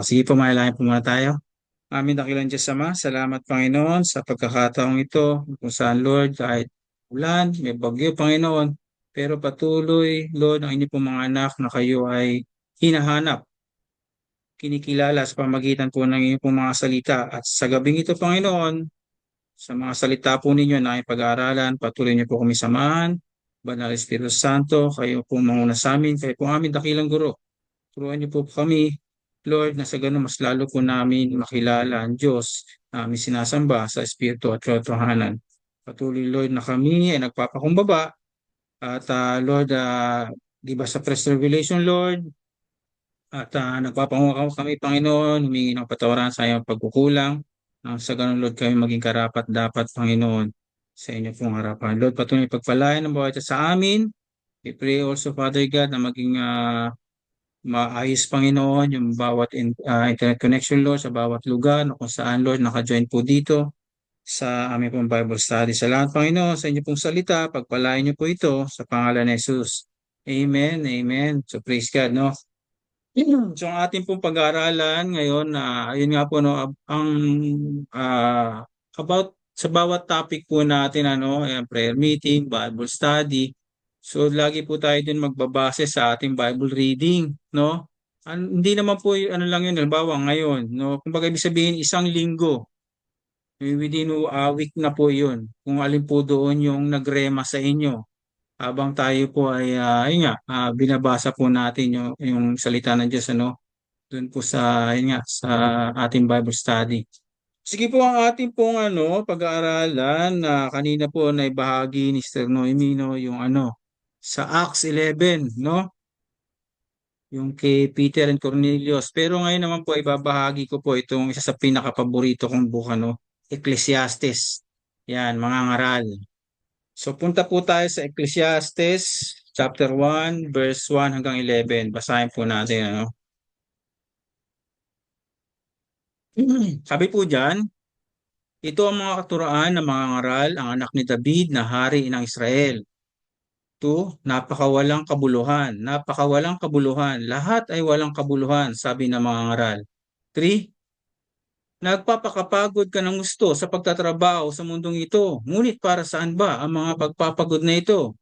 Sige po, mailahin po muna tayo. Amin dakilang Diyos Ama, salamat Panginoon sa pagkakataong ito kung saan Lord kahit ulan, may bagyo Panginoon, pero patuloy Lord ang inyong pong mga anak na kayo ay hinahanap, kinikilala sa pamagitan po ng inyong pong mga salita. At sa gabing ito Panginoon, sa mga salita po ninyo na pag-aaralan, patuloy niyo po kami samahan. Banal Espiritu Santo, kayo po manguna sa amin, kayo po aming dakilang guro. Turuan niyo po kami, Lord, na sa ganun mas lalo po namin makilala ang Diyos na aming sinasamba sa Espiritu at katotohanan. Patuloy, Lord, na kami ay nagpapakumbaba at Lord, give us a fresh revelation, Lord, at nagpapanguha kami, Panginoon, humingi ng patawaran sa iyong pagkukulang. Sa ganun, Lord, kami maging karapat dapat, Panginoon, sa inyo pong harapan. Lord, patuloy pagpalain ng bawat isa sa amin. We pray also, Father God, na maging maayos, Panginoon, yung bawat internet connection, Lord, sa bawat lugar na kung saan, Lord, naka-join po dito sa aming pong Bible study. Salamat, Panginoon, sa inyo pong salita. Pagpalain niyo po ito sa pangalan ni Jesus. Amen, amen. So praise God, no? So ang ating pong pag-aaralan ngayon, ayun nga po, no, ang about sa bawat topic po natin, prayer meeting, Bible study. So lagi po tayo din magbabase sa ating Bible reading, no? Hindi naman po ano lang yun, halimbawa ngayon, no? Kung ibig sabihin isang linggo, within a week na po yun. Kung alin po doon yung nagrema sa inyo habang tayo po ay ayun nga, binabasa po natin yung salita ng Diyos, ano? Doon po sa ayun nga, sa ating Bible study. Sige po, ang ating pong pag-aaralan na kanina po na ibahagi ni Sister Noemi, no, yung sa Acts 11, no? Yung kay Peter and Cornelius. Pero ngayon naman po ibabahagi ko po itong isa sa pinakapaborito kong book, Ecclesiastes. Yan, mga ngaral. So punta po tayo sa Ecclesiastes chapter 1 verse 1 hanggang 11. Basahin po natin, Sabi po diyan, ito ang mga katuraan ng mga ngaral, ang anak ni David na hari ng Israel. 2, napakawalang kabuluhan. Napakawalang kabuluhan. Lahat ay walang kabuluhan, sabi ng mga ngaral. 3, nagpapakapagod ka ng gusto sa pagtatrabaho sa mundong ito. Ngunit para saan ba ang mga pagpapagod na ito?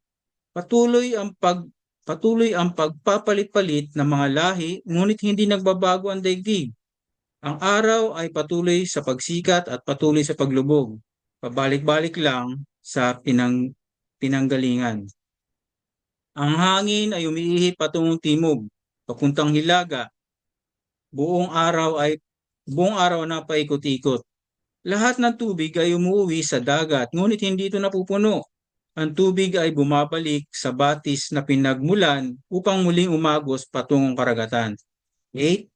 Patuloy ang patuloy ang pagpapalit-palit ng mga lahi, ngunit hindi nagbabago ang daigdig. Ang araw ay patuloy sa pagsikat at patuloy sa paglubog. Pabalik-balik lang sa pinanggalingan. Ang hangin ay umiihip patungong timog, papuntang hilaga. Buong araw na paikot-ikot. Lahat ng tubig ay umuwi sa dagat, ngunit hindi ito napupuno. Ang tubig ay bumabalik sa batis na pinagmulan upang muling umagos patungong karagatan. 8.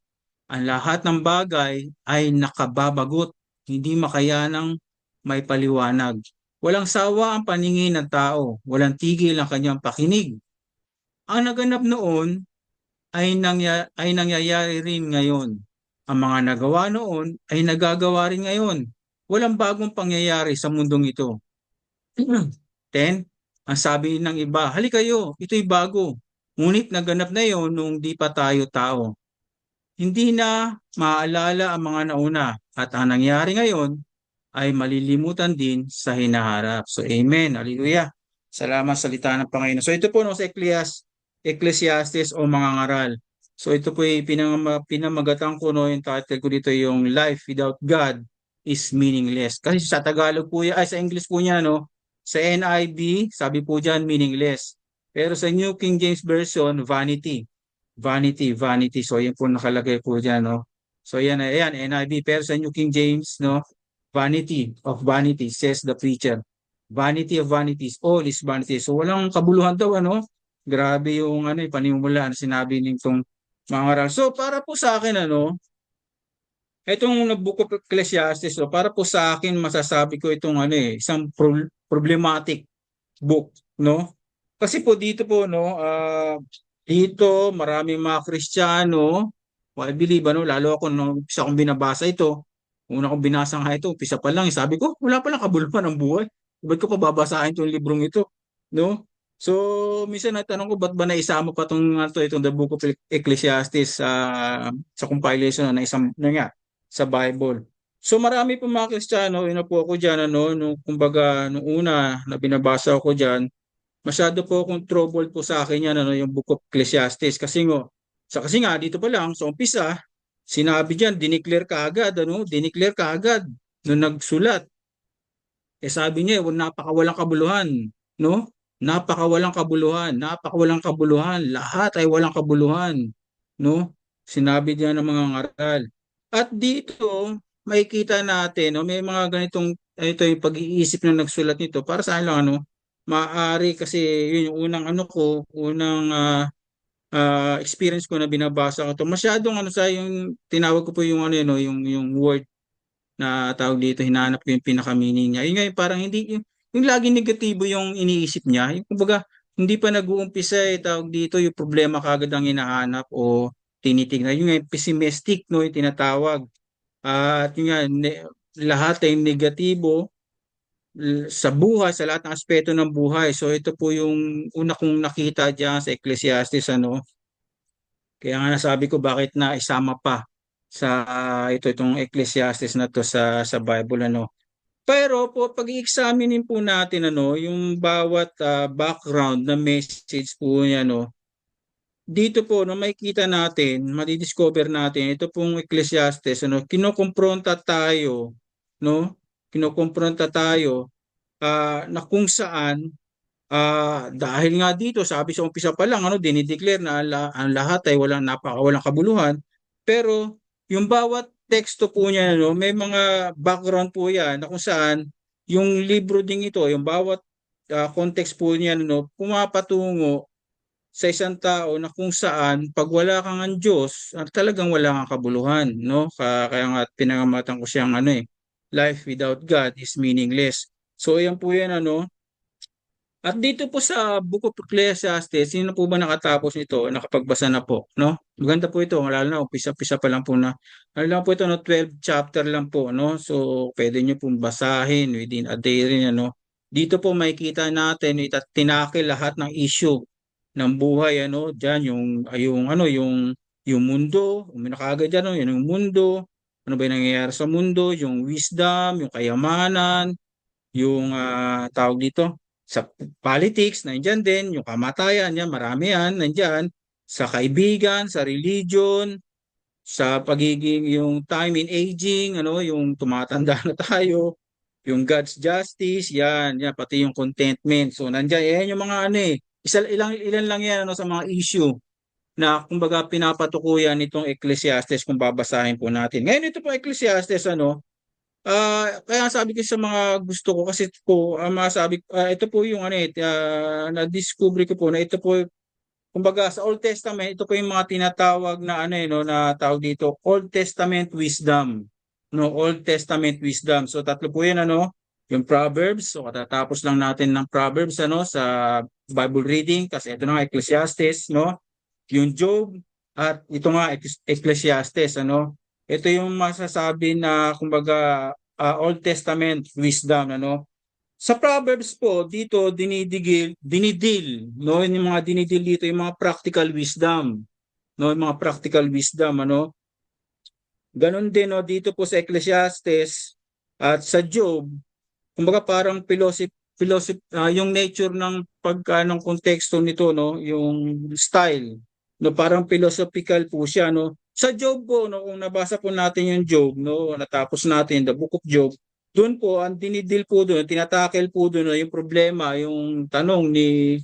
Ang lahat ng bagay ay nakababagot, hindi makayanang may paliwanag. Walang sawa ang paningin ng tao, walang tigil ang kanyang pakinig. Ang naganap noon ay nangyayari rin ngayon. Ang mga nagawa noon ay nagagawa rin ngayon. Walang bagong pangyayari sa mundong ito. 10. Ang sabi ng iba, halika kayo, ito'y bago. Ngunit naganap na yon nung di pa tayo tao. Hindi na maaalala ang mga nauna at ang nangyari ngayon ay malilimutan din sa hinaharap. So, amen. Hallelujah. Salamat sa salita ng Panginoon. So, ito po sa Ecclesiastes o mga ngaral. So, ito po ay pinamagatan ko, no, yung title ko dito, yung Life Without God is Meaningless. Kasi sa Tagalog po yan, ay sa English po niya, no, sa NIV, sabi po dyan, meaningless. Pero sa New King James Version, vanity. Vanity, vanity. So, yan po nakalagay po dyan, no. So, yan, ayan, NIV. Pero sa New King James, no, vanity of vanity, says the preacher. Vanity of vanities, all is vanity. So, walang kabuluhan daw, Grabe yung panimula na sinabi nitong mga ngaral. So, para po sa akin, itong Book of Ecclesiastes, so para po sa akin, masasabi ko itong isang problematic book, no? Kasi po dito po, no, dito maraming mga Kristiyano, I believe, lalo ako nung umpisa kong binabasa ito, una kong binasa nga ito, umpisa pa lang, sabi ko, wala palang kabuluhan ng buhay. Ba't ko pa babasahin itong librong ito, no? So, minsan natanong ko ba't ba naisama pa itong the Book of Ecclesiastes sa compilation na isang na nga sa Bible. So marami po mga Kristiyano, ina po ako diyan nung kumbaga nung una na binabasa ko diyan, masyado po akong trouble po sa akin yan yung Book of Ecclesiastes kasi nga dito pa lang sa umpisa sinabi diyan dineclare kaagad dineclare kaagad nung nagsulat. Sabi niya, napakawalang kabuluhan, no? Napakawalang kabuluhan, lahat ay walang kabuluhan, no? Sinabi niya ng mga ngaral. At dito, makikita natin, no, may mga ganitong, ito yung pag-iisip na nagsulat nito, para sa akin lang, maaari kasi yun yung unang experience ko na binabasa ko to. Masyadong sa yung tinawag ko po yung yung word na tawag dito, hinahanap ko yung pinaka-meaning niya. Yun nga, parang hindi, yung laging negatibo yung iniisip niya. Yung kumbaga, hindi pa nag-uumpisa tawag dito, yung problema kagad ang hinahanap o tinitingnan. Yung nga, pessimistic, no, yung tinatawag. At yung nga, lahat ay negatibo sa buhay, sa lahat ng aspeto ng buhay. So ito po yung una kong nakita diyan sa Ecclesiastes, kaya nga nasabi ko bakit na isama pa sa itong Ecclesiastes na to sa Bible Pero po pag i-examine po natin yung bawat background na message po niya dito po makikita natin, madidiscover natin ito pong Ecclesiastes kinokompronta tayo no, kinokompronta tayo na kung saan dahil nga dito, sabi sa umpisa pa lang, dinideclare na ang lahat ay napakawalang kabuluhan. Pero yung bawat teksto po niya, may mga background po yan na kung saan yung libro ding ito, yung bawat context po niya, pumapatungo sa isang tao na kung saan pag wala kang ang Diyos, talagang wala kang kabuluhan. No? Kaya nga pinangamatan ko siyang life without God is meaningless. So yan po yan at dito po sa Book of Ecclesiastes, sino po ba nakatapos nito, nakapagbasa na po, no? Maganda po ito, lalo na umpisa-pisa pa lang po ano lang po ito, 12 chapter lang po, no? So, pwede nyo pong basahin within a day rin, Dito po makikita natin, tinakil lahat ng issue ng buhay, Diyan, yung mundo, uminakagad dyan, yung mundo, ano ba yung nangyayari sa mundo, yung wisdom, yung kayamanan, yung tawag dito, sa politics, nandiyan din, yung kamatayan, yan, marami yan, nandiyan, sa kaibigan, sa religion, sa pagiging, yung time in aging, yung tumatanda na tayo, yung God's justice, yan, pati yung contentment. So, nandiyan, yan yung mga ilan lang yan, sa mga issue na kumbaga pinapatukuyan nitong Ecclesiastes kung babasahin po natin. Ngayon ito po Ecclesiastes kaya sabi ko sa mga gusto ko kasi masabi ito po yung na-discover ko po na ito po kumbaga sa Old Testament ito po yung mga tinatawag na na tawag dito Old Testament wisdom. Old Testament wisdom. So tatlo po 'yan yung Proverbs. So katatapos lang natin ng Proverbs sa Bible reading kasi ito na Ecclesiastes yung Job at ito nga Ecclesiastes ito yung masasabi na kumbaga Old Testament wisdom Sa Proverbs po dito dinidil yung mga dinidil dito yung mga practical wisdom yung mga practical wisdom Ganon din dito po sa Ecclesiastes at sa Job kumbaga parang yung nature ng ng konteksto nito yung style parang philosophical po siya sa Job po kung nabasa po natin yung Job natapos natin the book of Job doon po ang dinidil po doon tinatakel po doon yung problema yung tanong ni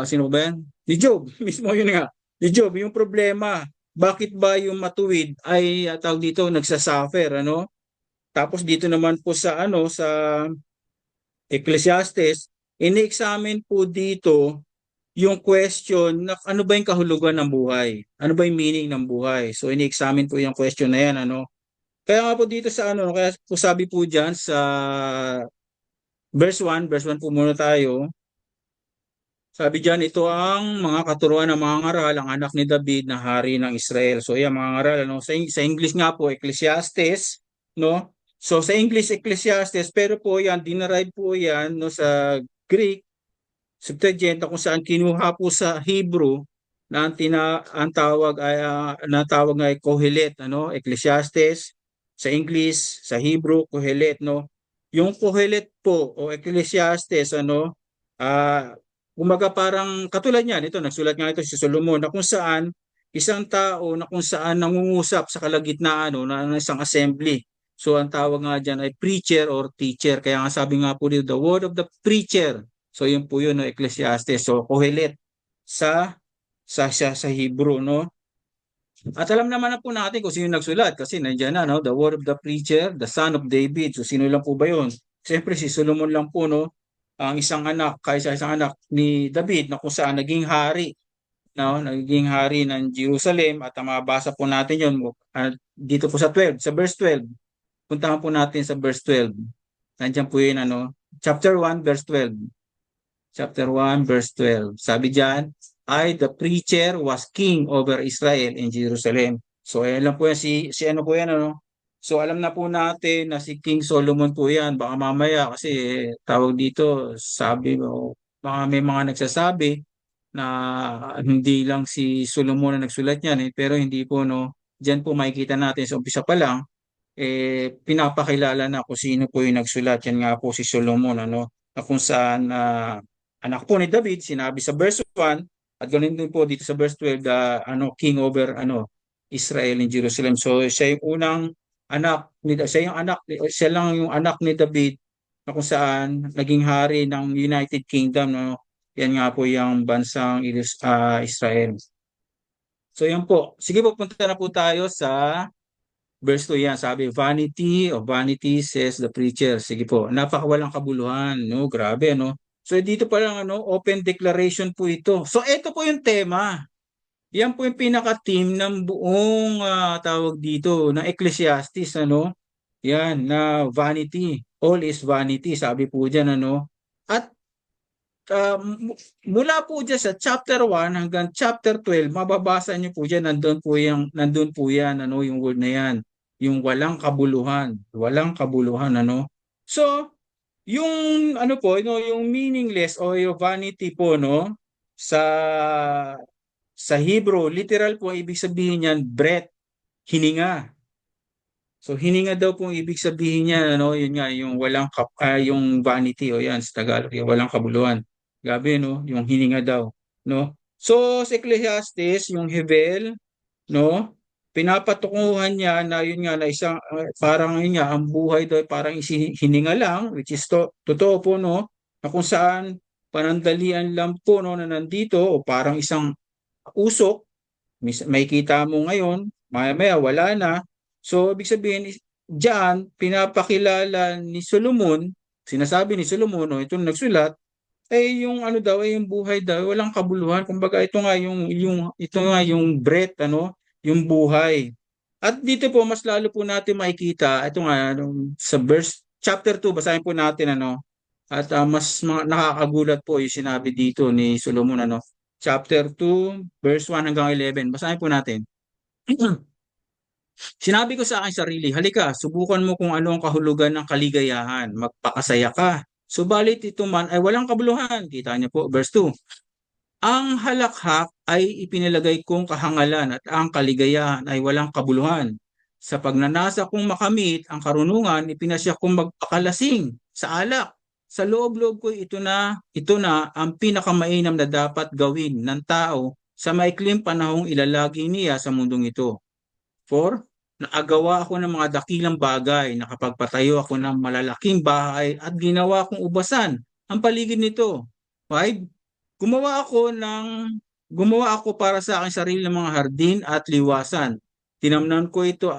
sino ba yan ni Job mismo yun nga ni Job yung problema bakit ba yung matuwid ay tawag dito nagsasuffer tapos dito naman po sa Ecclesiastes ini-examine po dito yung question na ano ba yung kahulugan ng buhay? Ano ba yung meaning ng buhay? So ini-examine po yung question na yan Kaya nga po dito sa kaya po sabi po diyan sa verse 1 po muna tayo. Sabi diyan ito ang mga katuruan ng mga ngaral ang anak ni David na hari ng Israel. So yan mga ngaral sa English nga po Ecclesiastes So sa English Ecclesiastes pero po yan dinerive po yan sa Greek Septuaginta kung saan kinuha po sa Hebrew na ang tawag ay Kohelet, ano, Ecclesiastes sa English, sa Hebrew Kohelet, no. Yung Kohelet po o Ecclesiastes, ano, kumaga parang katulad niyan, ito nagsulat nga ito si Solomon na kung saan isang tao na kung saan nangungusap sa kalagitnaan, no, ng isang assembly. So ang tawag nga diyan ay preacher or teacher. Kaya nga sabi nga po dito, the word of the preacher. So yun po yun, no, Ecclesiastes. So Kohelet sa sa Hebrew, no? At alam naman na po natin kung sino nagsulat kasi nandiyan na, no? The word of the preacher, the son of David. So sino lang po ba yun? Siyempre si Solomon lang po, no? Ang isang anak, kaysa isang anak ni David na kung saan naging hari, no? Naging hari ng Jerusalem at mabasa po natin yun dito po sa 12, sa verse 12. Puntahan po natin sa verse 12. Nandiyan po yun, ano? Chapter 1, verse 12. Chapter 1, verse 12. Sabi diyan, the preacher was king over Israel in Jerusalem. So, ayan lang po yan. Si ano po yan, ano? So, alam na po natin na si King Solomon po yan. Baka mamaya kasi tawag dito, sabi mo, baka may mga nagsasabi na hindi lang si Solomon na nagsulat yan, pero hindi po, no? Diyan po makikita natin sa umpisa pa lang, pinapakilala na kung sino po yung nagsulat. Yan nga po si Solomon, ano? Na kung saan anak po ni David, sinabi sa verse 1, at ganoon din po dito sa verse 12, king over Israel in Jerusalem. So siya yung unang anak ni siya lang yung anak ni David na kung saan naging hari ng United Kingdom, no. Yan nga po yung bansang Israel. So yan po. Sige po, punta na po tayo sa verse 2 yan. Sabi, vanity of vanity says the preacher. Sige po, napakawalang kabuluhan, no? Grabe, no? So dito pa lang, ano, open declaration po ito. So ito po yung tema. Yan po yung pinaka-theme ng buong tawag dito, ng Ecclesiastes, ano? Yan, na vanity. All is vanity, sabi po diyan, ano? At mula po dyan sa chapter 1 hanggang chapter 12, mababasa niyo po dyan, nandun po yan, ano, yung word na yan, yung walang kabuluhan, ano. So, yung ano po, yung meaningless o yung vanity po, no, sa Hebrew, literal po ibig sabihin niyan, breath, hininga. So hininga daw po ibig sabihin niya, ano, yun nga yung yung vanity o yan sa Tagalog, yung walang kabuluhan. Gabi, no, yung hininga daw, no. So sa Ecclesiastes, yung Hevel, no, pinapatukuhan niya na yun nga na isang parang yun nga ang buhay daw parang hininga lang, which is totoo po, no, na kung saan panandalian lang po, no, na nandito o parang isang usok, may kita mo ngayon, maya-maya wala na. So, ibig sabihin, diyan, pinapakilala ni Solomon, sinasabi ni Solomon, no, itong nagsulat, yung ano daw, yung buhay daw, walang kabuluhan. Kumbaga, ito nga yung breath, ano, yung buhay. At dito po, mas lalo po natin makikita, ito nga, sa verse, chapter 2, basahin po natin, ano, at nakakagulat po yung sinabi dito ni Solomon, ano, chapter 2, verse 1 hanggang 11. Basahin po natin. Sinabi ko sa aking sarili, halika, subukan mo kung ano ang kahulugan ng kaligayahan. Magpakasaya ka. Subalit ito man ay walang kabuluhan. Kita niyo po, verse 2. Ang halakhak ay ipinalagay kong kahangalan at ang kaligayahan ay walang kabuluhan. Sa pagnanasa kong makamit ang karunungan, ipinasya kong magpakalasing sa alak. Sa loob-loob ko ito na ang pinakamainam na dapat gawin ng tao sa maikling panahong ilalagi niya sa mundong ito. 4. Naagawa ako ng mga dakilang bagay, nakapagpatayo ako ng malalaking bahay at ginawa kong ubasan ang paligid nito. 5. Gumawa ako para sa aking sarili ng mga hardin at liwasan. Tinamnan ko ito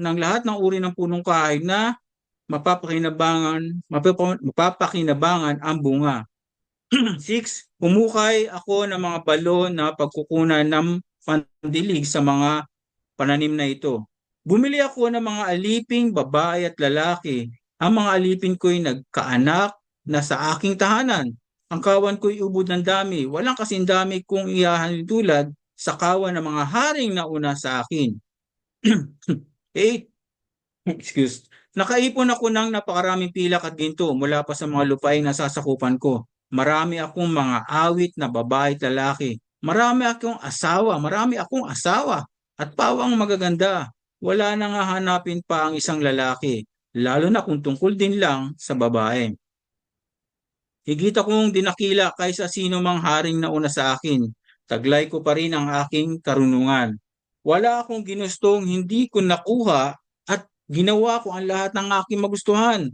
ng lahat ng uri ng punong kahoy na mapapakinabangan ang bunga. 6. Humukay ako ng mga balon na pagkukunan ng pandilig sa mga pananim na ito. Bumili ako ng mga aliping babae at lalaki. Ang mga alipin ko'y nagkaanak na sa aking tahanan. Ang kawan ko'y ubod ng dami. Walang kasing dami kung iyahan tulad sa kawan ng mga haring nauna sa akin. 8. excuse. Nakaipon ako ng napakaraming pilak at ginto mula pa sa mga lupain na sasakupan ko. Marami akong mga awit na babae at lalaki. Marami akong asawa at pawang magaganda. Wala nang hahanapin pa ang isang lalaki, lalo na kung tungkol din lang sa babae. Higit akong dinakila kaysa sino mang haring nauna sa akin. Taglay ko pa rin ang aking karunungan. Wala akong ginustong hindi ko nakuha at ginawa ko ang lahat ng aking magustuhan.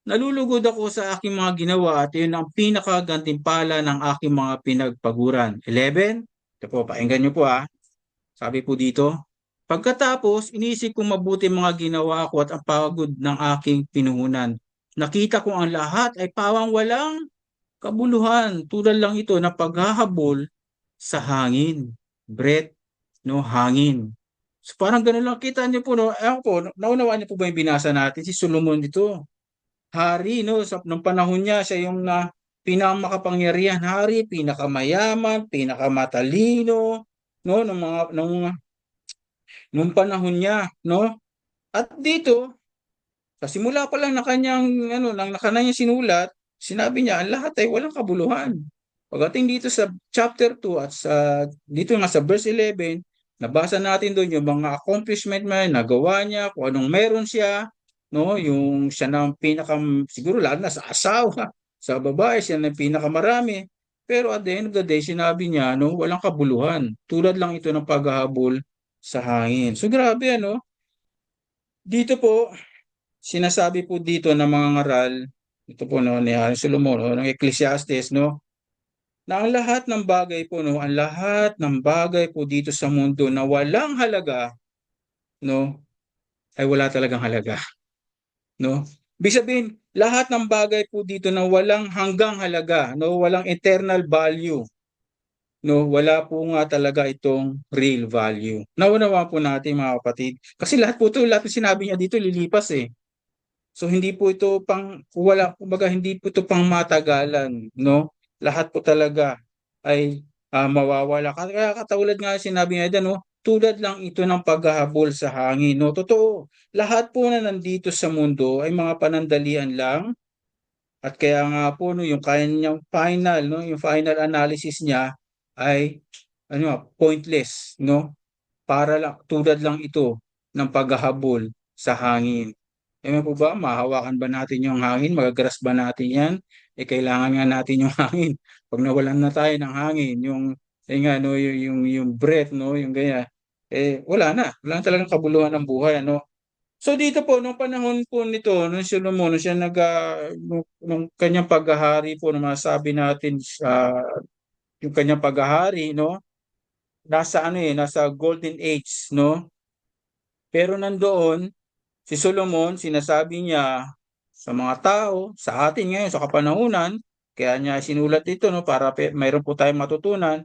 Nalulugod ako sa aking mga ginawa at yun ang pinakagantimpala ng aking mga pinagpaguran. 11. Ito po, pakinggan niyo po ah. Sabi po dito, pagkatapos, inisip kong mabuti mga ginawa ko at ang pagod ng aking pinuhunan. Nakita ko ang lahat ay pawang walang kabuluhan, tulad lang ito na paghahabol sa hangin. Breath, no, hangin. So parang ganun lang kita niyo po, no? Ewan po, naunawaan niyo po ba yung binasa natin? Si Solomon dito, hari, no? Nung panahon niya, siya yung pinakamakapangyarihan hari, pinakamayaman, pinakamatalino, no? Nung panahon niya, no? At dito, sa simula pa lang na kanyang ng kanyang sinulat, sinabi niya ang lahat ay walang kabuluhan. Pagdating dito sa chapter 2 at dito nga sa verse 11, nabasa natin doon yung mga accomplishment man nagawa niya, kung anong meron siya, no, yung siya na siguro lalo na sa asawa, sa babae siya na pinakamarami. Pero at the end of the day, sinabi niya, no, walang kabuluhan. Tulad lang ito ng paghahabol sa hangin. So grabe ano. Dito po sinasabi po dito ng mga ngaral, ito po no, ni Haring Solomon, no, ng Ecclesiastes, no, na ang lahat ng bagay po, no, ang lahat ng bagay po dito sa mundo na walang halaga, no, ay wala talagang halaga, no. Ibig sabihin, lahat ng bagay po dito na walang hanggang halaga, no, walang eternal value, no, wala po nga talaga itong real value. Naunawa po natin mga kapatid. Kasi lahat po ito, lahat ng sinabi niya dito lilipas eh. So hindi po ito kumbaga hindi po ito pang matagalan, no? Lahat po talaga ay mawawala. Kaya katulad nga sinabi niya diyan, no? Tulad lang ito ng paghahabol sa hangin, no? Totoo. Lahat po na nandito sa mundo ay mga panandalian lang at kaya nga po no yung kanyang final, no, yung final analysis niya ay pointless, no? Para lang tulad lang ito ng paghahabol sa hangin. Amen po ba? Mahawakan ba natin yung hangin? Magagrasp ba natin yan? Kailangan nga natin yung hangin. Pag nawalan na tayo ng hangin, nga, no, yung breath, no, yung ganyan, wala na. Wala na talagang kabuluhan ng buhay, ano? So dito po, nung panahon po nito, nung Solomon, nung siya nung kanyang paghahari po, nung masabi natin sa yung kanyang paghahari, no? Nasa golden age, no? Pero nandoon, si Solomon, sinasabi niya sa mga tao, sa atin ngayon, sa kapanahunan, kaya niya sinulat ito no, para mayroon po tayong matutunan,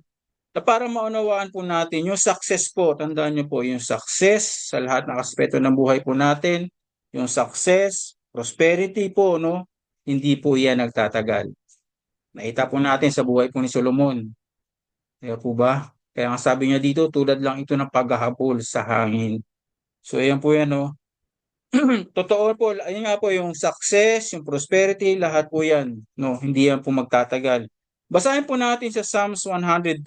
na para maunawaan po natin yung success po, tandaan niyo po, yung success sa lahat ng aspeto ng buhay po natin, yung success, prosperity po, no, hindi po yan nagtatagal. Nakita po natin sa buhay po ni Solomon. Kaya po ba? Kaya ang sabi niya dito, tulad lang ito ng paghahabol sa hangin. So ayan po yan, no. Totoo po, ayun nga po yung success, yung prosperity, lahat po yan, no, hindi yan po magtatagal. Basahin po natin sa Psalms 103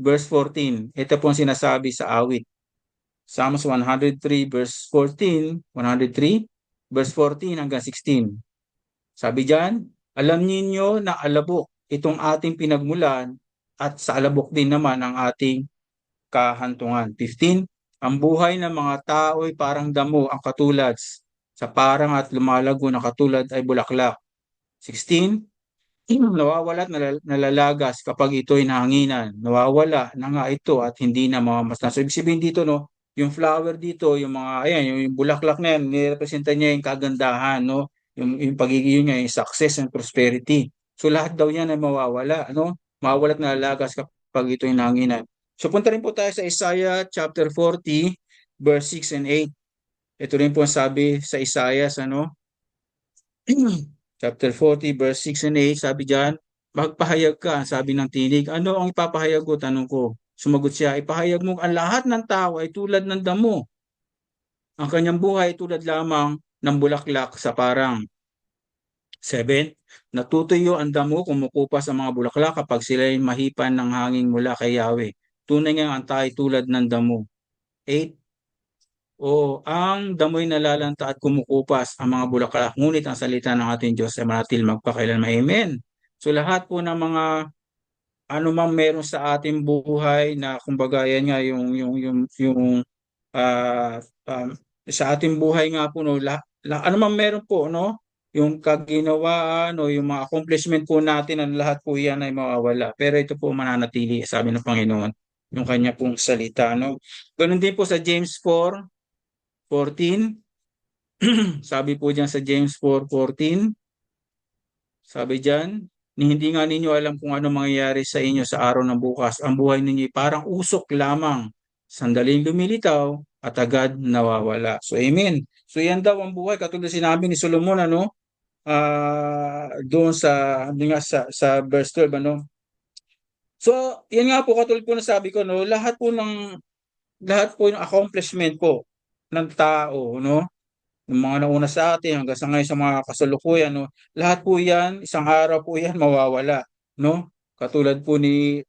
verse 14. Ito po ang sinasabi sa awit. Psalms 103 verse 14, 103 verse 14 hanggang 16. Sabi diyan, alam niyo na alabok itong ating pinagmulan at sa alabok din naman ang ating kahantungan. 15, ang buhay ng mga tao ay parang damo ang katulad sa parang at lumalago na katulad ay bulaklak. 16, nawawala at nalalagas kapag ito'y nahanginan. Nawawala na nga ito at hindi na mamamasdan. So, ibig sabihin dito, no, yung flower dito, yung mga, ayan, yung bulaklak na yan, nirepresenta niya yung kagandahan, no, yung pagiging niya, yung success and prosperity. So, lahat daw yan ay mawawala, no, mawawala at nalalagas kapag ito'y nahanginan. So punta rin po tayo sa Isaiah chapter 40 verse 6 and 8. Ito rin po ang sabi sa Isaiah chapter 40 verse 6 and 8, sabi diyan, magpahayag ka, sabi ng tinig. Ano ang ipapahayag ko? Tanong ko. Sumagot siya, ipahayag mo ang lahat ng tao ay tulad ng damo. Ang kanyang buhay tulad lamang ng bulaklak sa parang. 7. Natutuyo ang damo, kumukupas ang mga bulaklak kapag sila'y mahipan ng hangin mula kay Yahweh. Tunay nga ang tayo tulad ng damo. 8. O ang damoy nalalanta at kumukupas ang mga bulaklak, ngunit ang salita ng ating Diyos ay manatil magpakailanman. Amen. So lahat po ng mga ano mang meron sa ating buhay na kumbaga yan nga yung ah, um, sa ating buhay nga po no ano man meron po no yung kaginawaan o yung mga accomplishment po natin ang lahat po yan ay mawawala, pero ito po mananatili, sabi ng Panginoon, yung kanya pong salita, no. Ganun din po sa James 4:14. Sabi po diyan sa James 4:14, sabi diyan, ni hindi nga ninyo alam kung ano mangyayari sa inyo sa araw ng bukas. Ang buhay ninyo ay parang usok lamang, sandaling lumilitaw at agad nawawala. So amen. So yan daw ang buhay, katulad sinabi ni Solomon, ano, doon sa ano nga sa verse 12, ano. So yan nga po, katulad po na sabi ko, no, lahat po ng accomplishment po ng tao, no, yung mga nauna sa atin hanggang sa ngayon sa mga kasalukuyan, no, lahat po yan, isang araw po yan mawawala, no? Katulad po ni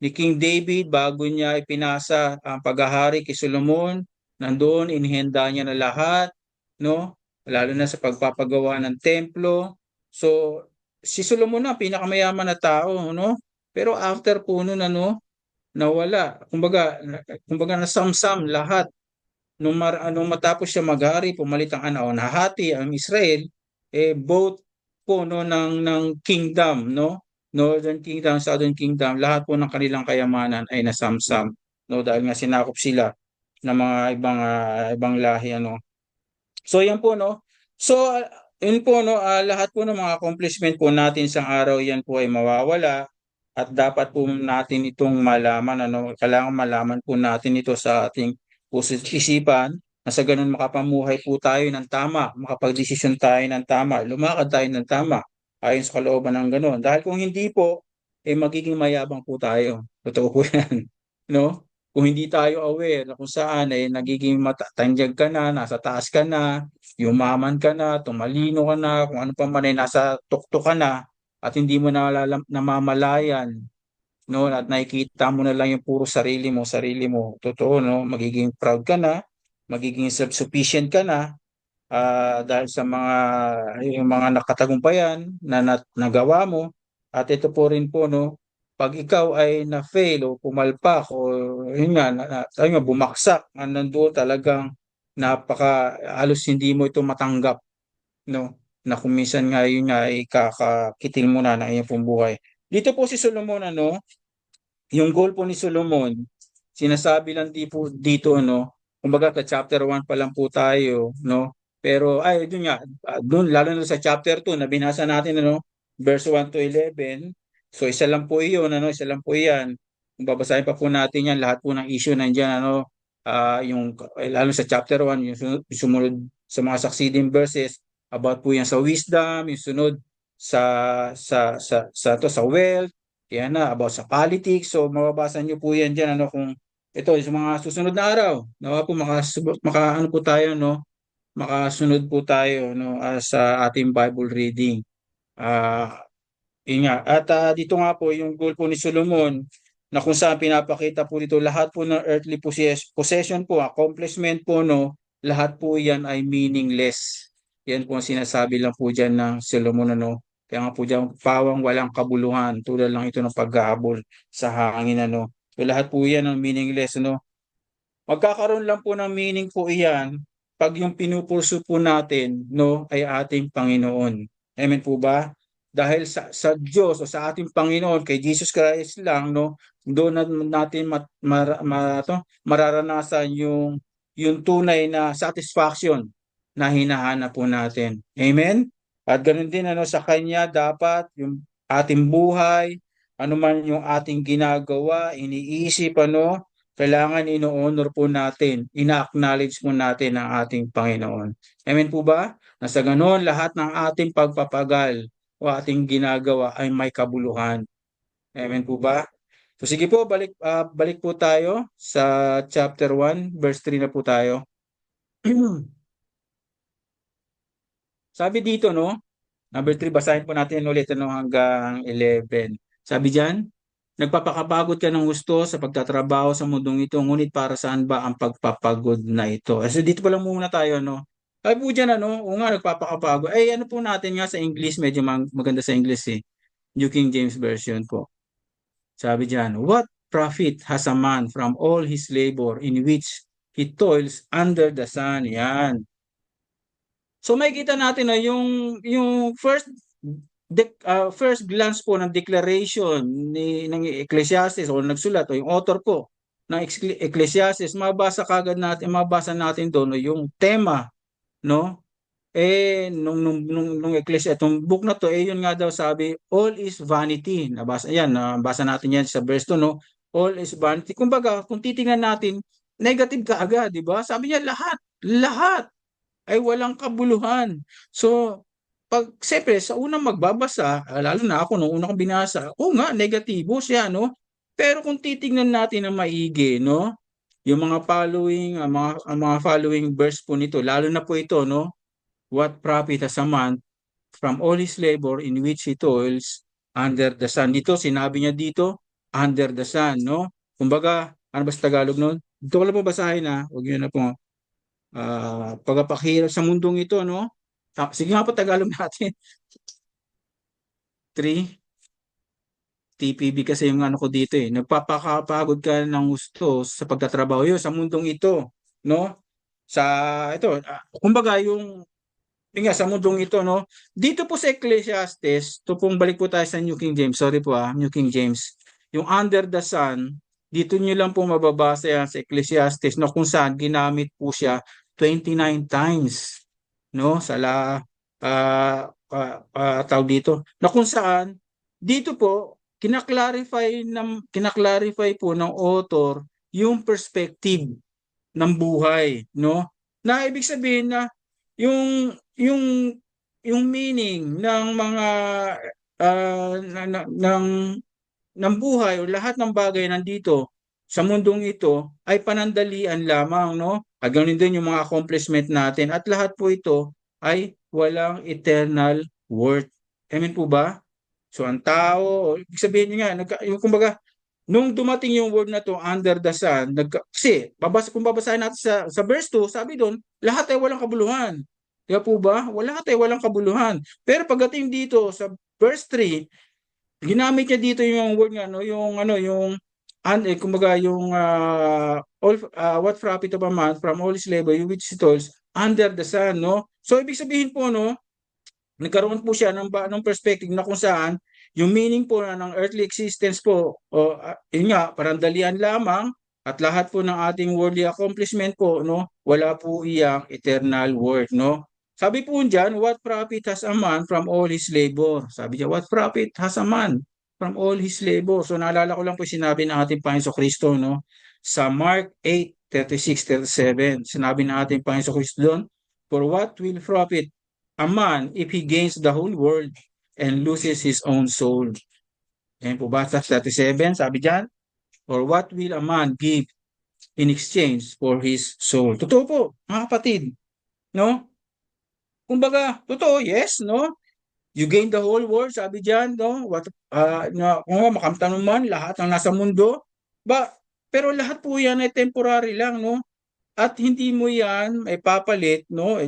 King David, bago niya ipinasa ang paghahari kay Solomon, nandoon inihanda niya na lahat, no? Lalo na sa pagpapagawa ng templo. So si Solomon na pinakamayaman na tao, no? Pero after po noon, ano, nawala. Kumbaga nasamsam lahat. Nung matapos siya maghari, pumalit ang ano, nahati ang Israel, both po no ng kingdom, no, Northern Kingdom, Southern Kingdom, lahat po ng kanilang kayamanan ay nasamsam, no, dahil nga sinakop sila ng mga ibang lahi, ano. So yan po, no. So yun po, no, lahat po ng mga accomplishment po natin sa araw yan po ay mawawala, at dapat po natin itong malaman, ano, kailangan malaman po natin ito sa ating puso't isipan, na sa ganun makapamuhay po tayo ng tama, makapagdesisyon tayo ng tama, lumakad tayo ng tama ayon sa kalooban ng ganun. Dahil kung hindi po, magiging mayabang po tayo. Totoo po yan. No? Kung hindi tayo aware na kung saan nagiging matatanyag ka na, nasa taas ka na, yumaman ka na, tumalino ka na, kung ano pa man ay nasa tuktok ka na, at hindi mo namamalayan, no, at nakikita mo na lang yung puro sarili mo. Totoo, no, magiging proud ka na, magiging self-sufficient ka na, dahil sa yung mga nakatagumpayan na nagawa mo. At ito po rin po, no, pag ikaw ay na-fail o pumalpak o yun nga, ayun nga, bumaksak, nandoon talagang halos hindi mo ito matanggap, no, na kung minsan nga yun nga ay kakakitil mo na ng iyong pong buhay. Dito po si Solomon, ano, yung goal po ni Solomon, sinasabi lang dito, no, kumbaga sa chapter 1 pa lang po tayo, no, pero ay doon nga, doon lalo na sa chapter 2 na binasa natin, ano, verse 1 to 11. So isa lang po iyon, ano, isa lang po iyan. Kung babasahin pa po natin yan, lahat po ng issue nandiyan, ano, lalo sa chapter 1, yung sumunod sa mga succeeding verses, about po yan sa wisdom, yung sunod sa wealth, yan na, about sa politics. So mababasa niyo po yan diyan, ano, kung ito sa mga susunod na araw. Nawa po ano po tayo, no? Makasunod po tayo, no, sa ating Bible reading. Yun nga. At dito nga po yung goal po ni Solomon, na kung saan pinapakita po dito lahat po ng earthly possession po, accomplishment po, no, lahat po yan ay meaningless. Yan po ang sinasabi lang po dyan ng Solomon, ano. Kaya nga po dyan, pawang walang kabuluhan, tulad lang ito ng paghahabol sa hangin, ano. So lahat po yan ang meaningless, ano. Magkakaroon lang po ng meaning po iyan pag yung pinupursu po natin, no, ay ating Panginoon. Amen po ba? Dahil sa Diyos o sa ating Panginoon, kay Jesus Christ lang, no, doon natin mararanasan yung tunay na satisfaction na hinahanap po natin. Amen? At ganoon din, ano, sa Kanya dapat yung ating buhay, ano man yung ating ginagawa, iniisip, ano, kailangan ino-honor po natin, ina-acknowledge po natin ang ating Panginoon. Amen po ba? Na sa ganoon, lahat ng ating pagpapagal o ating ginagawa ay may kabuluhan. Amen po ba? So sige po, balik po tayo sa chapter 1, verse 3 na po tayo. Sabi dito, no? Number 3, basahin po natin ulit ano, hanggang 11. Sabi diyan, nagpapakapagod ka ng gusto sa pagtatrabaho sa mundong ito, ngunit para saan ba ang pagpapagod na ito? So dito pa lang muna tayo, no? Sabi po diyan, ano, o nga, nagpapakapagod. Eh, ano po natin nga sa English, medyo maganda sa English eh. New King James Version po. Sabi diyan, what profit has a man from all his labor in which he toils under the sun? Yan. So makikita natin na yung first glance po ng declaration ng Ecclesiastes o nagsulat o yung author po ng Ecclesiastes, mabasa natin doon no, yung tema, no? Nung Ecclesiastes, itong book na to, yun nga daw sabi, all is vanity. Nabasa natin yan sa verse 2, no? All is vanity. Kumbaga, kung titingnan natin, negative ka agad, di ba? Sabi niya, lahat ay walang kabuluhan. So, siyempre, sa unang magbabasa, lalo na ako, nung una kong binasa, oo nga, negatibo siya, no? Pero kung titingnan natin na maigi, no? Yung mga ang mga following verse po nito, lalo na po ito, no? What profit has a man from all his labor in which he toils under the sun? Dito, sinabi niya dito, under the sun, no? Kumbaga, ano ba sa Tagalog nun? Dito ko lang po basahin na, huwag yun na po pagpapahirap sa mundong ito, no? Sige nga po, Tagalog natin. 3 TPB kasi yung ano ko dito eh. Nagpapakapagod ka ng gusto sa pagtatrabaho yun sa mundong ito, no? Sa ito, kumbaga yung nga sa mundong ito, no? Dito po sa Ecclesiastes, to pong balik po tayo sa New King James. Sorry po New King James. Yung under the sun, dito nyo lang po mababasa yan sa Ecclesiastes, no? Kung saan ginamit po siya 29 times, no? Tawag dito. Na kung saan, dito po, kinaklarify po ng author yung perspective ng buhay, no? Na ibig sabihin na yung yung meaning ng mga ng buhay o lahat ng bagay nandito sa mundong ito ay panandalian lamang, no? At ganoon din yung mga accomplishment natin at lahat po ito ay walang eternal worth. Amen po ba? So ang tao, ibig sabihin niya nga, yung kumbaga, nung dumating yung word na to under the sun, kasi kung babasahin natin sa verse 2, sabi doon, lahat ay walang kabuluhan. Di ba po ba? Lahat ay walang kabuluhan. Pero pagdating dito sa verse 3, ginamit niya dito yung word nga, no, kumbaga yung what profit of a man from all his labor which he toils under the sun, no? So ibig sabihin po, no, nagkaroon po siya ng perspective na kung saan yung meaning po ng earthly existence po, yun nga, parandalian lamang at lahat po ng ating worldly accomplishment po, no, wala po iyang eternal worth, no? Sabi po diyan, what profit has a man from all his labor? Sabi niya, what profit has a man from all his labor? So naalala ko lang po sinabi ng ating Panginoon Kristo, no, sa Mark 8:36-37, sinabi ng ating Panginoon Kristo doon, for what will profit a man if he gains the whole world and loses his own soul? Ayan po ba? 37, sabi dyan, or what will a man give in exchange for his soul? Totoo po, mga kapatid, no? Kumbaga, totoo, yes, no? You gain the whole world, sabi dyan, no? Makamtan man lahat ng nasa mundo, ba, pero lahat po yan ay temporary lang, no? At hindi mo yan ay papalit, no?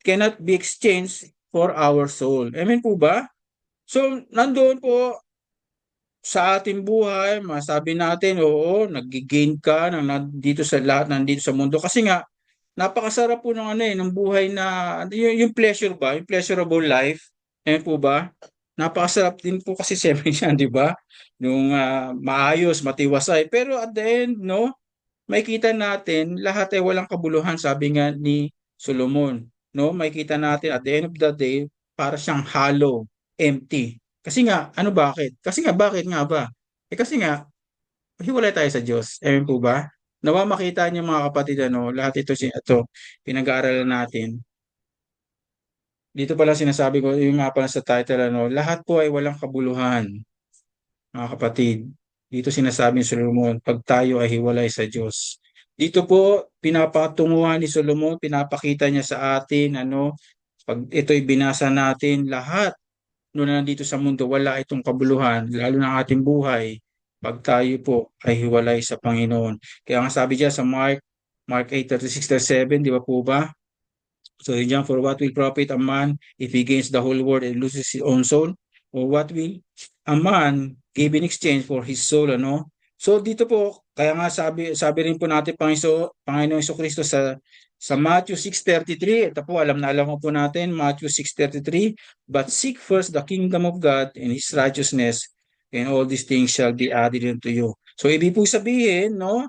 Cannot be exchanged for our soul. Amen po ba? So, nandoon po sa ating buhay, masabi natin, oo, nag-gain ka nandito sa lahat nandito sa mundo. Kasi nga, napakasarap po ng ng buhay na, yung pleasure ba? Yung pleasurable life. Amen po ba? Napakasarap din po kasi siyempre yan, di ba? Yung maayos, matiwasay. Pero at the end, no, makikita natin lahat ay walang kabuluhan, sabi nga ni Solomon, no? Makikita natin at the end of the day para siyang hollow, empty. Kasi nga, bakit nga ba? Kasi nga, hiwalay tayo sa Diyos. Amen po ba? Nawa makita niyo mga kapatid, lahat ito pinag-aaralan natin. Dito pala sinasabi ko, yung nga pala sa title, lahat po ay walang kabuluhan, mga kapatid. Dito sinasabi ni Solomon, pag tayo ay hiwalay sa Diyos. Dito po, pinapatunguhan ni Solomon, pinapakita niya sa atin, pag ito'y binasa natin, lahat no nandito sa mundo, wala itong kabuluhan, lalo ng ating buhay, pag tayo po ay hiwalay sa Panginoon. Kaya nga sabi diyan sa Mark 8:36-37, di ba po ba? So yun dyan, for what will profit a man if he gains the whole world and loses his own soul? Or what will a man give in exchange for his soul, ano? So dito po, kaya nga sabi rin po natin Panginoong Kristo sa Matthew 6:33, ito po alam mo po natin, Matthew 6:33, but seek first the kingdom of God and his righteousness, and all these things shall be added unto you. So ibig po sabihin, no,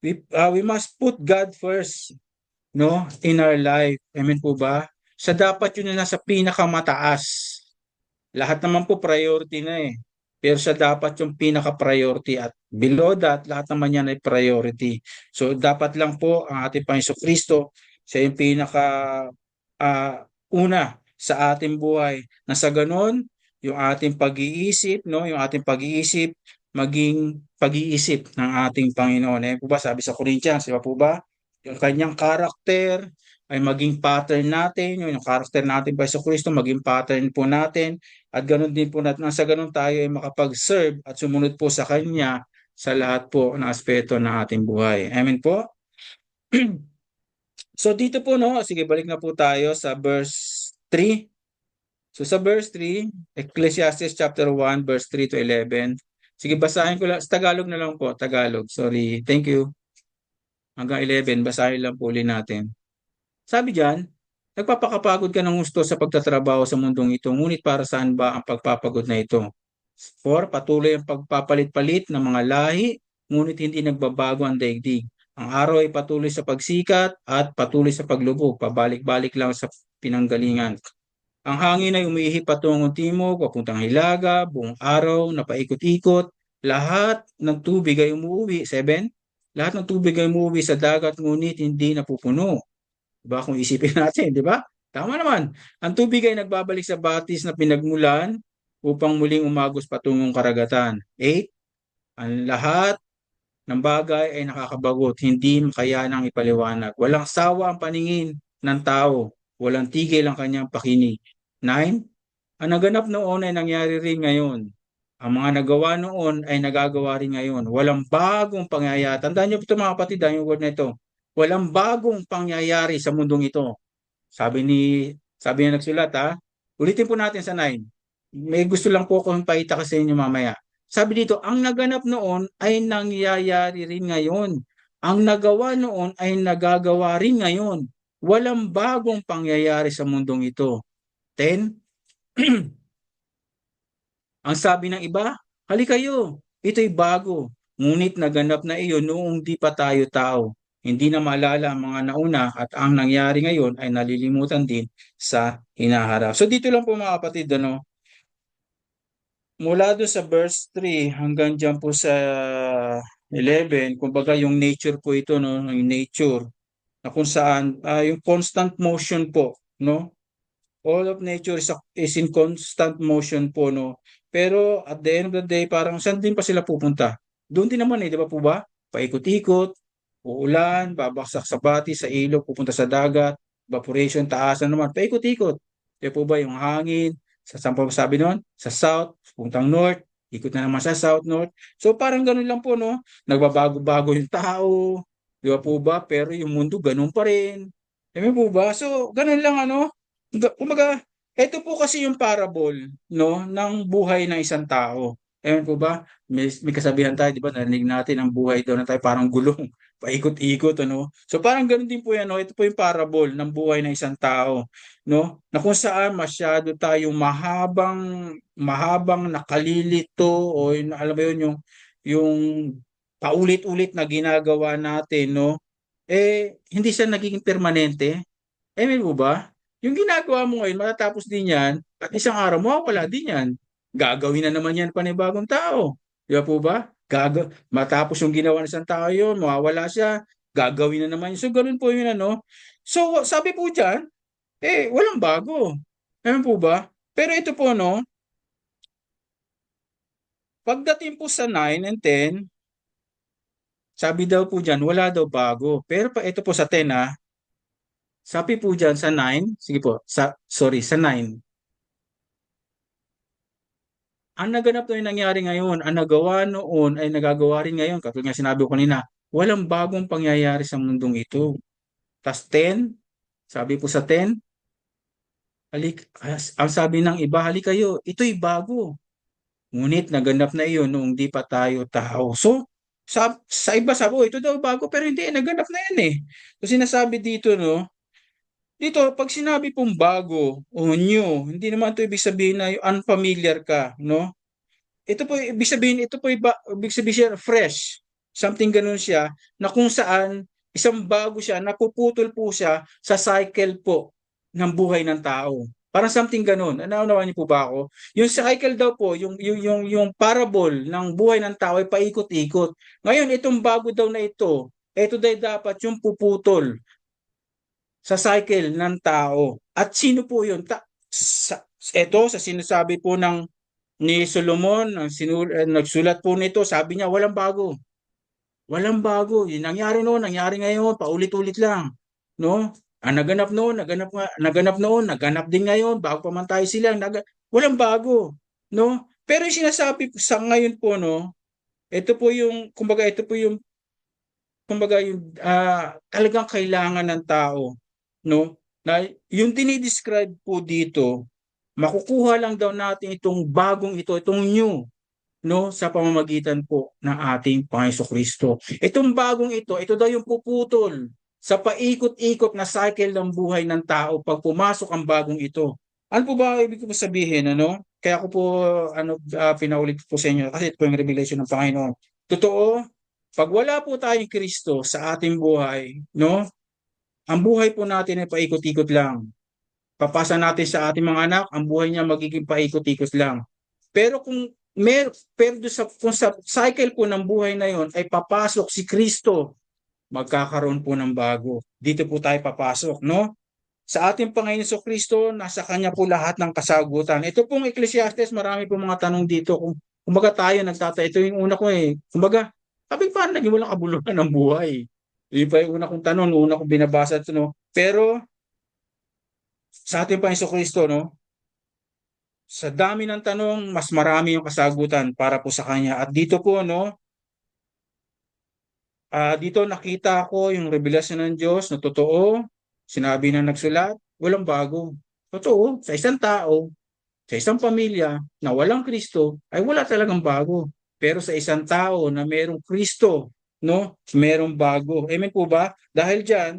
we must put God first, no, in our life. Amen po ba? Sa dapat yun na nasa pinakamataas. Lahat naman po priority na eh. Pero sa dapat yung pinaka-priority at below that, lahat naman yan ay priority. So dapat lang po ang ating Panginoon Kristo, siya yung pinaka una sa ating buhay. Na sa ganon, yung ating pag-iisip, no, yung ating pag-iisip maging pag-iisip ng ating Panginoon. Eh po ba sabi sa Corinthians, di ba po ba? Yung kanyang karakter ay maging pattern natin, yung karakter natin pa sa Kristo maging pattern po natin, at ganoon din po natin, sa ganoon tayo ay makapag-serve at sumunod po sa Kanya sa lahat po ng aspeto ng ating buhay. Amen po? So dito po, no, sige, balik na po tayo sa verse 3. So sa verse 3, Ecclesiastes chapter 1, verse 3-11. Sige, basahin ko lang. Sa Tagalog na lang po. Tagalog. Sorry. Thank you. Hanggang 11, basahin lang po ulit natin. Sabi diyan, nagpapakapagod ka ng gusto sa pagtatrabaho sa mundong ito, ngunit para saan ba ang pagpapagod na ito? For patuloy ang pagpapalit-palit ng mga lahi, ngunit hindi nagbabago ang daigdig. Ang araw ay patuloy sa pagsikat at patuloy sa paglubog, pabalik-balik lang sa pinanggalingan. Ang hangin ay umiihip patungong timog, papuntang hilaga, buong araw, napaikot-ikot. Lahat ng tubig ay umuwi. 7. Lahat ng tubig ay umuwi sa dagat, ngunit hindi napupuno. Diba? Kung isipin natin, di ba? Tama naman. Ang tubig ay nagbabalik sa batis na pinagmulan upang muling umagos patungong karagatan. 8. Ang lahat ng bagay ay nakakabagot, hindi makayanang ipaliwanag. Walang sawa ang paningin ng tao, walang tigil ang kanyang pakinig. 9. Ang naganap noon ay nangyari rin ngayon. Ang mga nagawa noon ay nagagawa rin ngayon. Walang bagong pangyayari. Tandaan niyo po ito mga kapatid, yung word na ito. Walang bagong pangyayari sa mundong ito. Sabi niya nagsulat ha. Ulitin po natin sa 9. May gusto lang po akong paita sa inyo mamaya. Sabi dito, ang naganap noon ay nangyayari rin ngayon. Ang nagawa noon ay nagagawa rin ngayon. Walang bagong pangyayari sa mundong ito. 10. Ang sabi ng iba, halika kayo, ito'y bago. Ngunit naganap na iyon noong di pa tayo tao. Hindi na maalala ang mga nauna at ang nangyari ngayon ay nalilimutan din sa hinaharap. So dito lang po mga kapatid, mula doon sa verse 3 hanggang dyan po sa 11, kumbaga yung nature po ito, no, yung nature na kung saan yung constant motion po, no? All of nature is in constant motion po, no? Pero at the end of the day, parang saan din pa sila pupunta? Doon din naman eh, di ba po ba? Paikot-ikot, uulan, babaksak sa bati, sa ilog, pupunta sa dagat, evaporation, taasan naman, paikot-ikot. Di ba po ba yung hangin, saan pa sabi noon? Sa south, puntang north, ikot na naman sa south, north. So parang ganun lang po, no? Nagbabago-bago yung tao, di ba po ba? Pero yung mundo ganun pa rin. Di ba po ba? So ganun lang kumbaga, ito po kasi yung parable, no, ng buhay ng isang tao. Ewan po ba? May kasabihan tayo, di ba? Narinig natin ang buhay daw na tayo parang gulong, paikot-ikot, ano? So parang ganun din po yan, no? Ito po yung parable ng buhay ng isang tao, no? Na kung saan masyado tayong mahabang nakalilito o alam mo yun, yung paulit-ulit na ginagawa natin, no? Hindi siya nagiging permanente. Amen po ba? Yung ginagawa mo ngayon, matatapos din yan, at isang araw, mawawala din yan. Gagawin na naman yan panibagong tao. Di ba po ba? Matapos yung ginawa ng isang tao yun, mawawala siya, gagawin na naman yun. So, ganun po yun, ano? So, sabi po dyan, walang bago. Amen po ba? Pero ito po, no, Pagdating po sa 9 and 10, sabi daw po diyan, wala daw bago. Pero pa ito po sa 10 sabi po diyan sa 9, sige po, sa 9. Ang naganap na yung nangyari ngayon, ang nagawa noon ay nagagawa rin ngayon. Katulad nga sinabi ko kanina, walang bagong pangyayari sa mundong ito. Tas 10, sabi po sa 10, ang sabi ng iba, halik kayo, ito'y bago. Ngunit naganap na iyon noong di pa tayo tao. So, sa iba sabi, oh, ito daw bago, pero hindi, naganap na yan eh. So, sinasabi dito, no, dito, pag sinabi pong bago o new, hindi naman ito ibig sabihin na yung unfamiliar ka, no? Ito po, ibig sabihin, ito po, ibig sabihin siya, fresh. Something ganun siya, na kung saan, isang bago siya, napuputol po siya sa cycle po ng buhay ng tao. Parang something ganun. Naunawa niyo po ba ako? Yung cycle daw po, yung parable ng buhay ng tao ay paikot-ikot. Ngayon, itong bago daw na ito daw dapat yung puputol sa cycle ng tao. At sino po yun? Ito, sa sinasabi po ni Solomon, nagsulat po nito, sabi niya, walang bago. Walang bago. Yung nangyari noon, nangyari ngayon, paulit-ulit lang. No? Ang naganap noon, naganap din ngayon, bago pa man tayo sila, walang bago. No? Pero yung sinasabi sa ngayon po, no, ito po yung, kumbaga, yung talagang kailangan ng tao, no? Na yung dinidescribe po dito, makukuha lang daw natin itong bagong itong new, no, sa pamamagitan po ng ating Panginoon Kristo. Itong bagong ito daw yung puputol sa paikot-ikot na cycle ng buhay ng tao pag pumasok ang bagong ito. Ano po ba ibig ko sabihin, ano? Kaya ko po pinaulit po sa inyo kasi ito po yung revelation ng Panginoon. Totoo, pag wala po tayong Kristo sa ating buhay, no? Ang buhay po natin ay paikot-ikot lang. Papasa natin sa ating mga anak, ang buhay niya magiging paikot-ikot lang. Pero kung sa cycle po ng buhay na yon ay papasok si Kristo, magkakaroon po ng bago. Dito po tayo papasok, no? Sa ating Panginoon sa Kristo, nasa Kanya po lahat ng kasagutan. Ito pong Ecclesiastes, marami po mga tanong dito. Kumbaga tayo ito yung una ko eh. Kumbaga, sabi paano naging walang kabuluhan ng buhay? Yun pa yung una kong tanong, una kong binabasa ito, no? Pero, sa ating Panginoon sa Kristo, no? Sa dami ng tanong, mas marami yung kasagutan para po sa kanya. At dito po, no, dito nakita ko yung revelasyon ng Diyos na totoo, sinabi na nagsulat, walang bago. Totoo, sa isang tao, sa isang pamilya na walang Kristo, ay wala talagang bago. Pero sa isang tao na merong Kristo, no, merong bago. Amen po ba? Dahil diyan,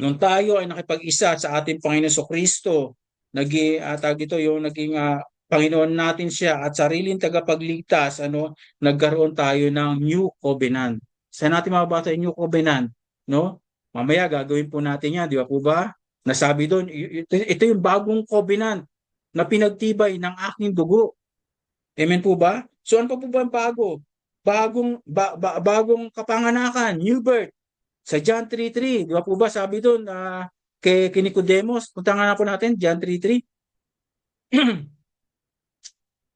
nung tayo ay nakipag-isa sa ating Panginoon Kristo, naging Panginoon natin siya at sariling tagapagligtas, nagkaroon tayo ng new covenant. Saan natin mababasa yung new covenant, no? Mamaya gagawin po natin yan, di ba po ba? Nasabi doon, ito yung bagong covenant na pinagtibay ng aking dugo. Amen po ba? So ano pa po ba ang bago? Bagong kapanganakan, new birth. Sa John 3:3, di ba po ba sabi doon kay Nicodemos, punta nga na po natin, John 3:3.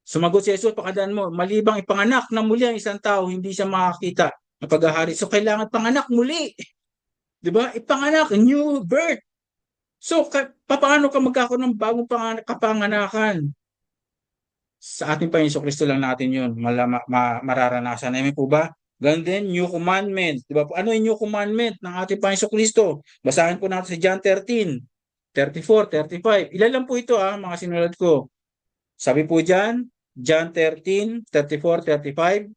Sumagot si Jesus, pakadaan mo, malibang ipanganak na muli ang isang tao, hindi siya makakita ng paghahari. So kailangan panganak muli. Di ba? Ipanganak, new birth. So paano ka magkakaroon ng bagong kapanganakan? Sa ating Panginoon Kristo lang natin yun mararanasan. Amen po ba? Ganun din, new commandment. Diba? Ano yung new commandment ng ating Panginoon Kristo? Basahin po natin sa John 13, 34, 35. Ilan lang po ito mga sinulat ko. Sabi po dyan, John 13, 34, 35.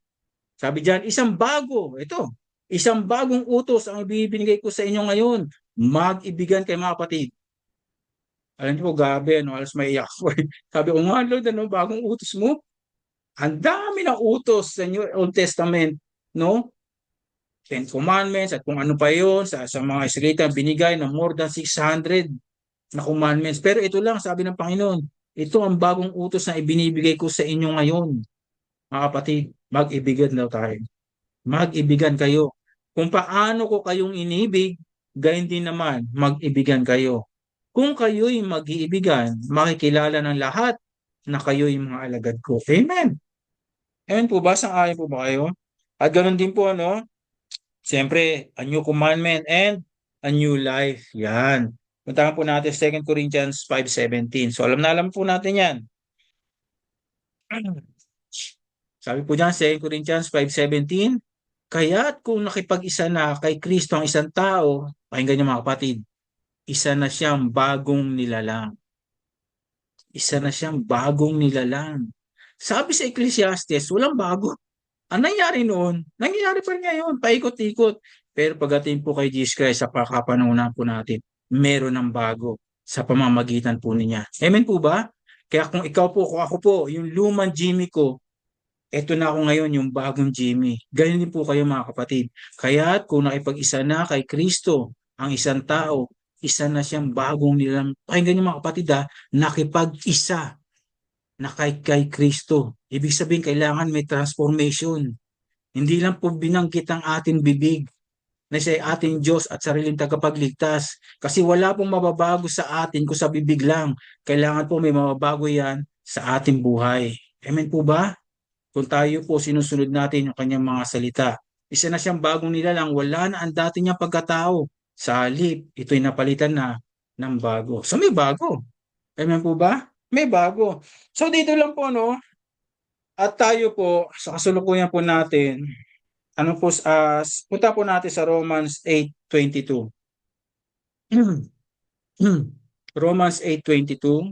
Sabi dyan, isang bagong utos ang ibibigay ko sa inyo ngayon. Mag-ibigan kayo mga kapatid. Alam niyo po, gabi, alas may iyak ko. Sabi ko nga, Lord, bagong utos mo? Ang dami ng utos sa New Old Testament, no? 10 Commandments at kung ano pa yun, sa mga Israelita, binigay ng more than 600 na commandments. Pero ito lang, sabi ng Panginoon, ito ang bagong utos na ibinibigay ko sa inyo ngayon. Mga kapatid, mag-ibigan daw tayo. Mag-ibigan kayo. Kung paano ko kayong inibig, gayon din naman, mag-ibigan kayo. Kung kayo'y mag-iibigan, makikilala ng lahat na kayo'y mga alagad ko. Amen. Amen po ba? Sang-ayon po ba kayo? At ganoon din po ano, siyempre, a new commandment and a new life. Yan. Puntahan po natin 2 Corinthians 5:17. So alam po natin yan. Sabi po diyan, 2 Corinthians 5:17, kaya't kung nakipag-isa na kay Kristo ang isang tao, pakinggan niyo mga kapatid, isa na siyang bagong nilalang. Isa na siyang bagong nilalang. Sabi sa Ecclesiastes, walang bago. Ang nangyari noon, nangyayari pa rin ngayon, paikot-ikot. Pero pagdating po kay Jesus Christ sa pagkapanahonan po natin, meron ng bago sa pamamagitan po niya. Amen po ba? Kaya kung ikaw po, kung ako po, yung lumang Jimmy ko, eto na ako ngayon, yung bagong Jimmy. Ganyan din po kayo mga kapatid. Kaya kung nakipag-isa na kay Kristo ang isang tao, isa na siyang bagong nilang, pakinggan niyo mga kapatid ha, nakipag-isa na kay Kristo. Ibig sabihin, kailangan may transformation. Hindi lang po binanggit ang ating bibig na siya ay ating Diyos at sariling tagapagligtas. Kasi wala pong mababago sa atin kung sa bibig lang. Kailangan po may mababago yan sa ating buhay. Amen po ba? Kung tayo po sinusunod natin yung kanyang mga salita. Isa na siyang bagong nilalang, wala na ang dati niyang pagkatao. Sa halip, ito'y napalitan na ng bago. So may bago. Amen po ba? May bago. So dito lang po, no? At tayo po, sa kasulukuyan po natin, ano po, punta po natin sa Romans 8:22. Romans 8:22,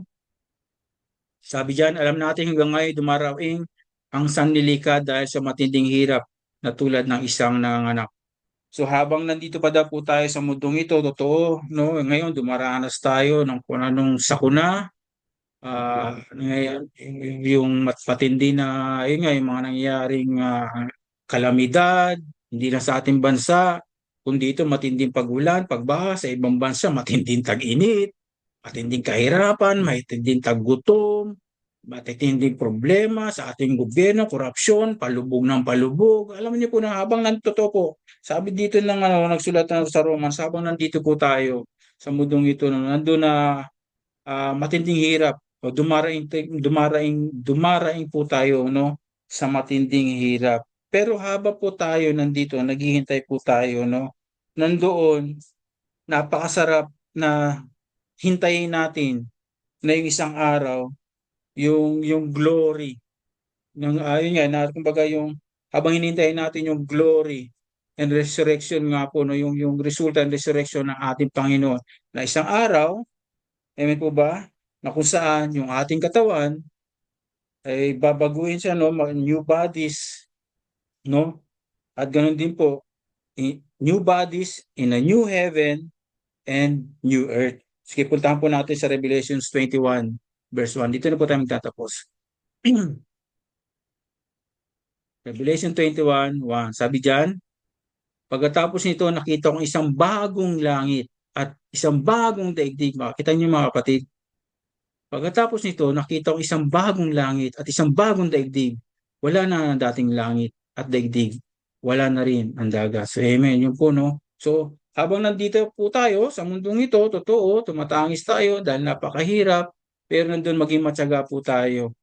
sabi diyan, alam natin hanggang ngayon dumaraing ang sanlilikha dahil sa matinding hirap na tulad ng isang nanganganak. So habang nandito pa daw po tayo sa mundong ito, totoo, no? Ngayon dumaranas tayo ng kung anong sakuna, ngayon, yung matindi na, yun nga, yung mga nangyayaring kalamidad, hindi lang sa ating bansa, kundi ito matinding pagulan, pagbaha sa ibang bansa, matinding tag-init, matinding kahirapan, matinding taggutom, matitinding problema sa ating gobyerno, korupsyon, palubog ng palubog. Alam niyo po na habang nandito po, sabi dito ng nagsulat na sa Romans, habang nandito po tayo sa mundong ito, nandun na matinding hirap o dumaraing po tayo no sa matinding hirap. Pero habang po tayo nandito, naghihintay po tayo no. Nandoon napakasarap na hintayin natin na yung isang araw yung glory ng ayun nga na kumbaga yung habang hinintayin natin yung glory and resurrection nga po no yung resulta and resurrection ng ating Panginoon na isang araw. Amen po ba? Na kung saan yung ating katawan ay babaguhin siya, no? New bodies, no? At ganoon din po, new bodies in a new heaven and new earth. Sige, puntahan po natin sa Revelations 21, verse 1. Dito na po tayo magtatapos. Revelation 21:1. Sabi diyan, pagkatapos nito nakita kong isang bagong langit at isang bagong daigdig. Makita niyo mga kapatid, pagkatapos nito, nakita ko isang bagong langit at isang bagong daigdig. Wala na ang dating langit at daigdig. Wala na rin ang dagat. So, amen. Yun po, no? So, habang nandito po tayo sa mundong ito, totoo, tumatangis tayo dahil napakahirap, pero nandun maging matyaga po tayo.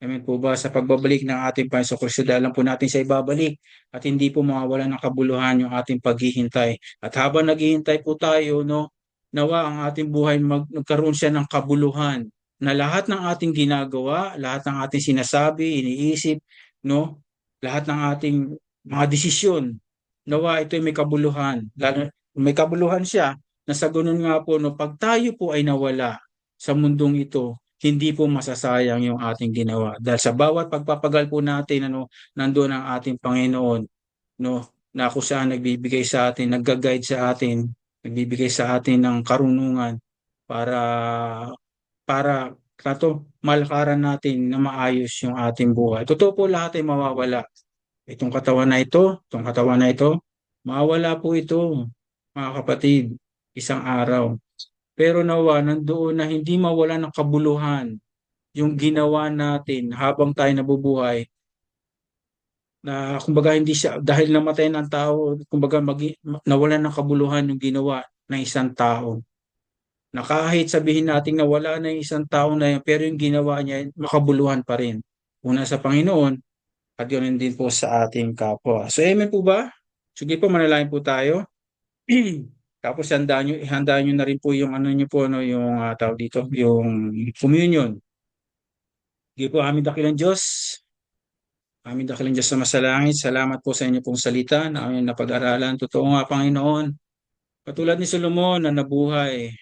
Amen po ba? Sa pagbabalik ng ating Panginoon Kristo, dahil lang po natin sa ibabalik at hindi po mawawala ng kabuluhan yung ating paghihintay. At habang naghihintay po tayo, no, nawa ang ating buhay magkaroon siya ng kabuluhan na lahat ng ating ginagawa, lahat ng ating sinasabi, iniisip, no, lahat ng ating mga desisyon, nawa ito ay may kabuluhan. Lalo, may kabuluhan siya na sa ganun nga po, no, pag tayo po ay nawala sa mundong ito, hindi po masasayang yung ating ginawa. Dahil sa bawat pagpapagal po natin, ano, nandoon ang ating Panginoon, no, na kung saan nagbibigay sa atin, nagga-guide sa atin, nagbibigay sa atin ng karunungan para kato malakaran natin na maayos yung ating buhay. Totoo po lahat ay mawawala. Itong katawan na ito, mawawala po ito, mga kapatid, isang araw. Pero nawa, nandoon na hindi mawala ng kabuluhan yung ginawa natin habang tayo nabubuhay, na kumbaga hindi siya, dahil namatay ng tao, kumbaga nawalan ng kabuluhan yung ginawa ng isang tao. Na kahit sabihin natin na wala na yung isang tao na yan, pero yung ginawa niya, makabuluhan pa rin. Una sa Panginoon, at ganoon din po sa ating kapwa. So amen po ba? Sige po, manalangin po tayo. Tapos ihanda nyo na rin po yung ano nyo po, ano, yung tawag dito, yung communion. Sige po, aming dakilang Diyos sa masalangit, salamat po sa inyo pong salita na aming napag-aralan. Totoo nga, Panginoon, katulad ni Solomon na nabuhay,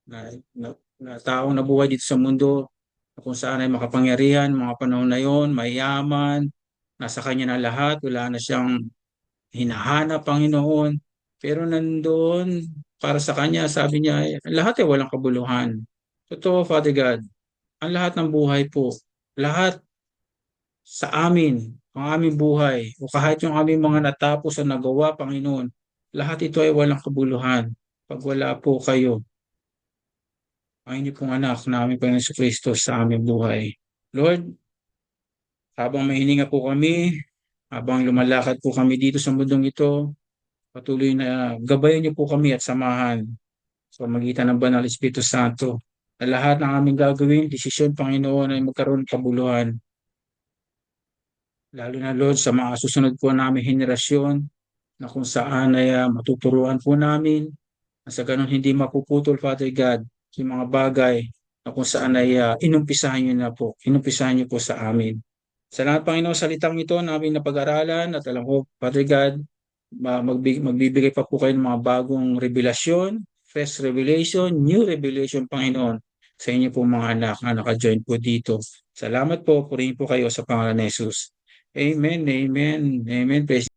na, na, na taong nabuhay dito sa mundo, na kung saan ay makapangyarihan, mga panahon na yon, mayaman, nasa kanya na lahat, wala na siyang hinahanap, Panginoon. Pero nandoon, para sa kanya, sabi niya, lahat ay walang kabuluhan. Totoo, Father God, ang lahat ng buhay po, lahat sa amin, ang aming buhay, o kahit yung aming mga natapos o nagawa, Panginoon, lahat ito ay walang kabuluhan pag wala po kayo, ang inyo pong anak na aming Panginoon Jesucristo sa aming buhay. Lord, habang mahininga po kami, habang lumalakad po kami dito sa mundong ito, patuloy na gabayan niyo po kami at samahan sa magitan ng Banal Espiritu Santo na lahat ng aming gagawin, desisyon, Panginoon, ay magkaroon ng kabuluhan. Lalo na, Lord, sa mga susunod po namin henerasyon na kung saan ay matuturuan po namin na sa ganun hindi mapuputol, Father God, yung mga bagay na kung saan ay inumpisahan niyo po sa amin. Salamat, Panginoon, sa salitang ito na aming napag-aralan at alam ko, Father God, magbibigay pa po kayo ng mga bagong revelasyon, fresh revelation, new revelation, Panginoon, sa inyo po mga anak na naka-join po dito. Salamat po, purihin po kayo sa pangalan ni Jesus. Amen, amen, amen. Praise